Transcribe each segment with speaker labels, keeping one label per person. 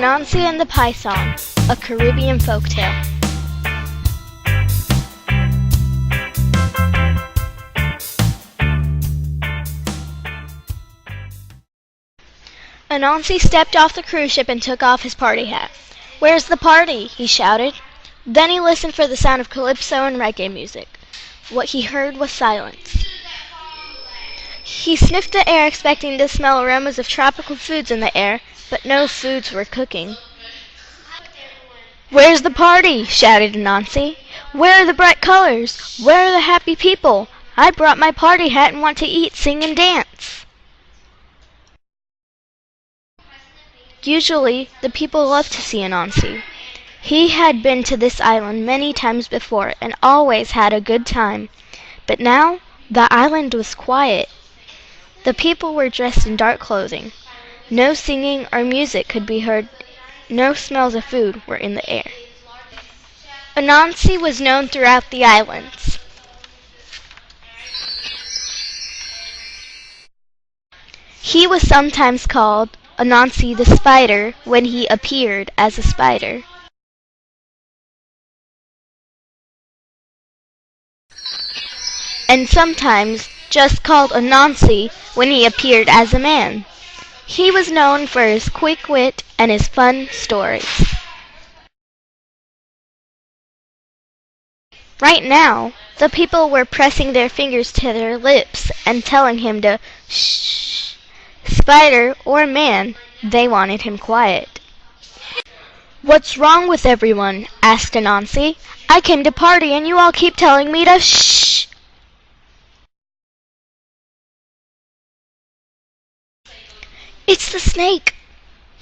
Speaker 1: Anansi and the Python, a Caribbean folktale. Anansi stepped off the cruise ship and took off his party hat. "Where's the party?" he shouted. Then he listened for the sound of calypso and reggae music. What he heard was silence. He sniffed the air expecting to smell aromas of tropical foods in the air, but no foods were cooking. "Where's the party?" shouted Anansi. "Where are the bright colors? Where are the happy people? I brought my party hat and want to eat, sing, and dance." Usually, the people loved to see Anansi. He had been to this island many times before and always had a good time. But now, the island was quiet. The people were dressed in dark clothing. No singing or music could be heard. No smells of food were in the air. Anansi was known throughout the islands. He was sometimes called Anansi the Spider when he appeared as a spider. And sometimes just called Anansi when he appeared as a man. He was known for his quick wit and his fun stories. Right now, the people were pressing their fingers to their lips and telling him to shh. Spider or man, they wanted him quiet. "What's wrong with everyone?" asked Anansi. "I came to party and you all keep telling me to shh." "It's the snake,"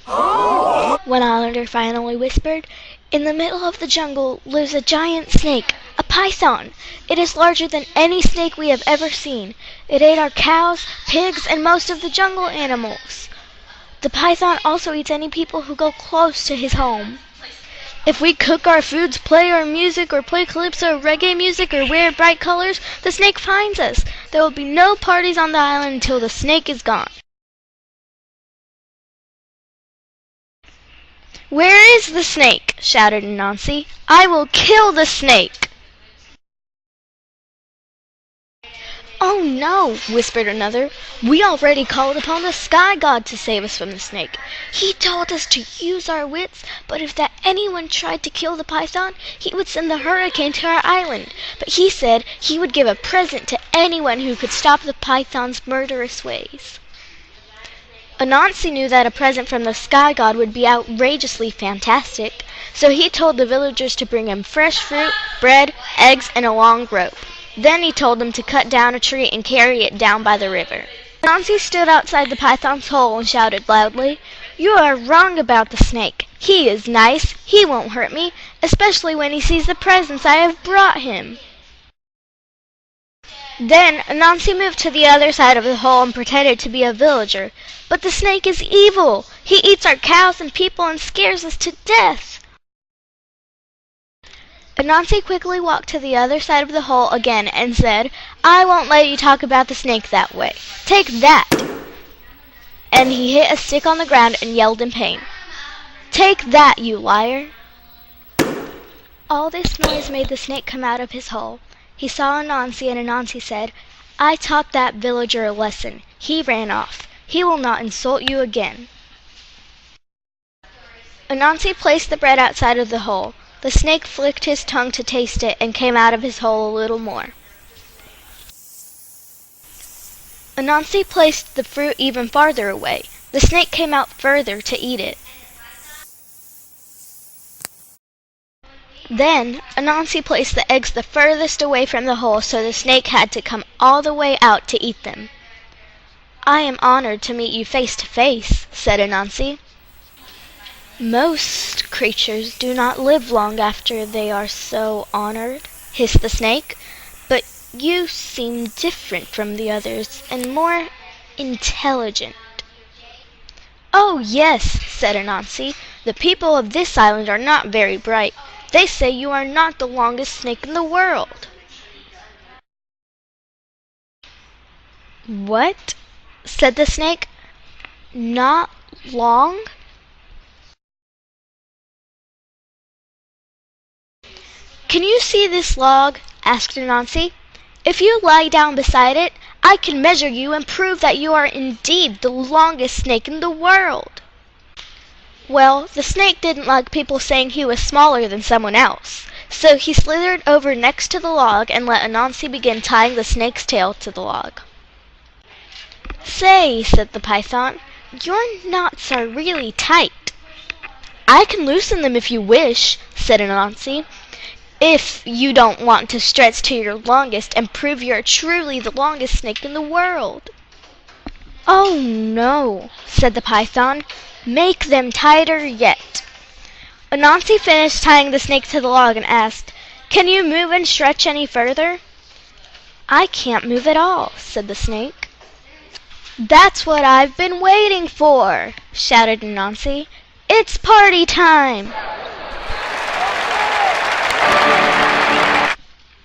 Speaker 1: one islander finally whispered. "In the middle of the jungle lives a giant snake, a python. It is larger than any snake we have ever seen. It ate our cows, pigs, and most of the jungle animals. The python also eats any people who go close to his home. If we cook our foods, play our music, or play calypso or reggae music, or wear bright colors, the snake finds us. There will be no parties on the island until the snake is gone." "Where is the snake?" shouted Anansi. "I will kill the snake." "Oh no," whispered another. "We already called upon the sky god to save us from the snake. He told us to use our wits, but if that anyone tried to kill the python, he would send the hurricane to our island. But he said he would give a present to anyone who could stop the python's murderous ways." Anansi knew that a present from the sky god would be outrageously fantastic, so he told the villagers to bring him fresh fruit, bread, eggs, and a long rope. Then he told them to cut down a tree and carry it down by the river. Anansi stood outside the python's hole and shouted loudly, "You are wrong about the snake. He is nice. He won't hurt me, especially when he sees the presents I have brought him." Then Anansi moved to the other side of the hole and pretended to be a villager. "But the snake is evil. He eats our cows and people and scares us to death." Anansi quickly walked to the other side of the hole again and said, "I won't let you talk about the snake that way. Take that!" And he hit a stick on the ground and yelled in pain. "Take that, you liar!" All this noise made the snake come out of his hole. He saw Anansi, and Anansi said, "I taught that villager a lesson. He ran off. He will not insult you again." Anansi placed the bread outside of the hole. The snake flicked his tongue to taste it and came out of his hole a little more. Anansi placed the fruit even farther away. The snake came out further to eat it. Then Anansi placed the eggs the furthest away from the hole, so the snake had to come all the way out to eat them. "I am honored to meet you face to face," said Anansi. "Most creatures do not live long after they are so honored," hissed the snake. "But you seem different from the others and more intelligent." "Oh yes," said Anansi. "The people of this island are not very bright. They say you are not the longest snake in the world." "What?" said the snake. "Not long?" "Can you see this log?" asked Anansi. "If you lie down beside it, I can measure you and prove that you are indeed the longest snake in the world." Well, the snake didn't like people saying he was smaller than someone else, so he slithered over next to the log and let Anansi begin tying the snake's tail to the log. "Say," said the python, "your knots are really tight." "I can loosen them if you wish," said Anansi, "if you don't want to stretch to your longest and prove you're truly the longest snake in the world." "Oh no," said the python, "make them tighter yet." Anansi finished tying the snake to the log and asked, "Can you move and stretch any further?" "I can't move at all," said the snake. "That's what I've been waiting for," shouted Anansi. "It's party time!"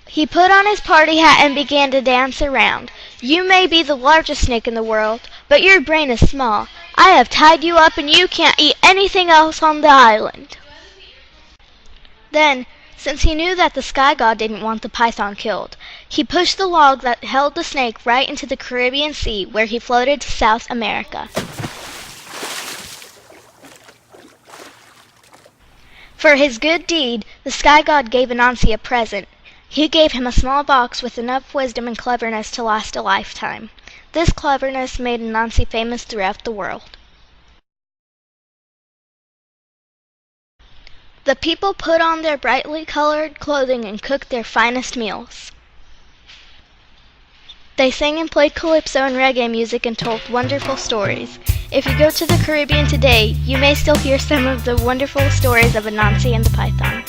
Speaker 1: He put on his party hat and began to dance around. "You may be the largest snake in the world, but your brain is small. I have tied you up and you can't eat anything else on the island." Then, since he knew that the sky god didn't want the python killed, he pushed the log that held the snake right into the Caribbean Sea, where he floated to South America. For his good deed, the sky god gave Anansi a present. He gave him a small box with enough wisdom and cleverness to last a lifetime. This cleverness made Anansi famous throughout the world. The people put on their brightly colored clothing and cooked their finest meals. They sang and played calypso and reggae music and told wonderful stories. If you go to the Caribbean today, you may still hear some of the wonderful stories of Anansi and the python.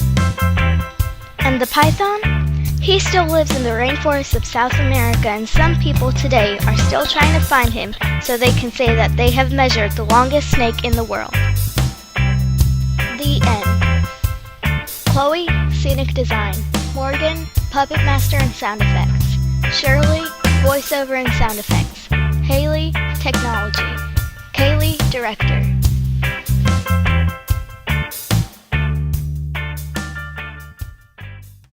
Speaker 1: And the python? He still lives in the rainforests of South America, and some people today are still trying to find him so they can say that they have measured the longest snake in the world. The end. Chloe, Scenic Design. Morgan, Puppet Master and Sound Effects. Shirley, Voiceover and Sound Effects. Haley, Technology. Kaylee, Director.